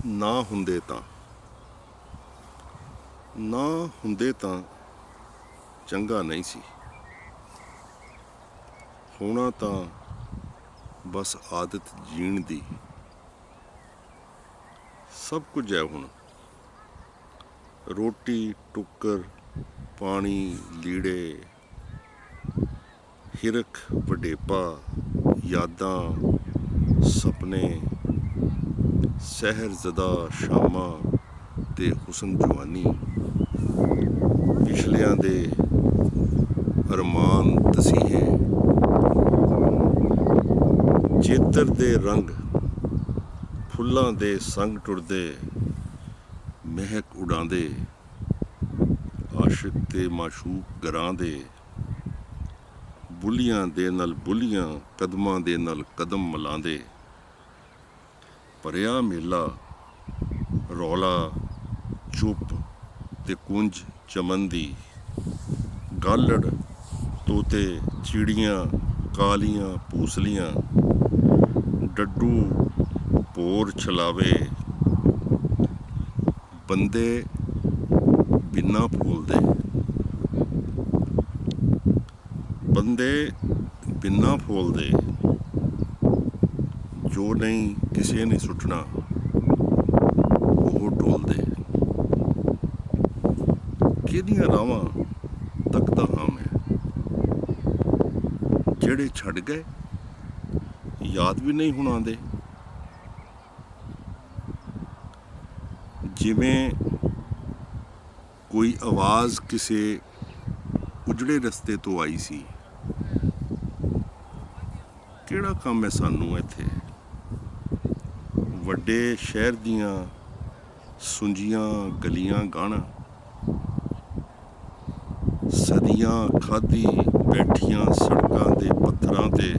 ਨਾ ਹੁੰਦੇ ਤਾਂ ਚੰਗਾ ਨਹੀਂ ਸੀ। ਹੋਣਾ ਤਾਂ ਬਸ ਆਦਤ ਜੀਣ ਦੀ। ਸਭ ਕੁਝ ਹੈ ਹੁਣ, ਰੋਟੀ ਟੁੱਕਰ, ਪਾਣੀ ਲੀੜੇ, ਹਿਰਖ ਵਡੇਪਾ, ਯਾਦਾਂ ਸੁਪਨੇ, ਸਹਿਰਜ਼ਦਾ ਸ਼ਾਮਾਂ ਤੇ ਹੁਸਨ ਜਵਾਨੀ। ਪਿਛਲਿਆਂ ਦੇ ਅਰਮਾਨ ਤਸੀਹੇ, ਚੇਤਰ ਦੇ ਰੰਗ, ਫੁੱਲਾਂ ਦੇ ਸੰਗ ਟੁਰਦੇ, ਮਹਿਕ ਉਡਾਉਂਦੇ, ਆਸ਼ਿਕ ਤੇ ਮਾਸ਼ੂਕ ਗਰਾਂ ਦੇ, ਬੁੱਲੀਆਂ ਦੇ ਨਾਲ ਬੁੱਲੀਆਂ, ਕਦਮਾਂ ਦੇ ਨਾਲ ਕਦਮ ਮਿਲਾਉਂਦੇ। ਭਰਿਆ ਮੇਲਾ, ਰੌਲਾ, ਚੁੱਪ ਤੇ ਕੁੰਜ ਚਮਨ ਦੀ, ਗਾਲੜ, ਤੋਤੇ, ਚਿੜੀਆਂ, ਕਾਲੀਆਂ ਪੂਸਲੀਆਂ, ਡੱਡੂ, ਭੋਰ ਛਲਾਵੇ, ਬੰਦੇ ਬਿਨਾਂ ਫੋਲਦੇ, ਜੋ ਨਹੀਂ ਕਿਸੇ ਨੇ ਸੁੱਟਣਾ ਉਹ ਟੋਲਦੇ। ਕਿਹਦੀਆਂ ਰਾਵਾਂ ਤੱਕਦਾ ਹਾਂ ਮੈਂ, ਜਿਹੜੇ ਛੱਡ ਗਏ ਯਾਦ ਵੀ ਨਹੀਂ ਹੁਣ ਆਉਂਦੇ। ਜਿਵੇਂ ਕੋਈ ਆਵਾਜ਼ ਕਿਸੇ ਉਜੜੇ ਰਸਤੇ ਤੋਂ ਆਈ ਸੀ। ਕਿਹੜਾ ਕੰਮ ਹੈ ਸਾਨੂੰ ਇੱਥੇ, ਵੱਡੇ ਸ਼ਹਿਰ ਦੀਆਂ ਸੁੰਜੀਆਂ ਗਲੀਆਂ ਗਾਣਾ, ਸਦੀਆਂ ਖਾਧੀ ਬੈਠੀਆਂ ਸੜਕਾਂ ਦੇ ਪੱਥਰਾਂ ਤੇ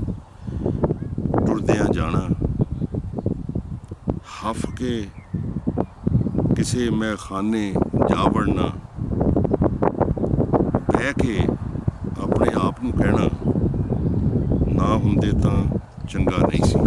ਟੁਰਦਿਆਂ ਜਾਣਾ, ਹੱਫ ਕੇ ਕਿਸੇ ਮੈਖਾਨੇ ਜਾ ਵੜਨਾ, ਬਹਿ ਕੇ ਆਪਣੇ ਆਪ ਨੂੰ ਕਹਿਣਾ ਨਾ ਹੁੰਦੇ ਤਾਂ ਚੰਗਾ ਨਹੀਂ ਸੀ।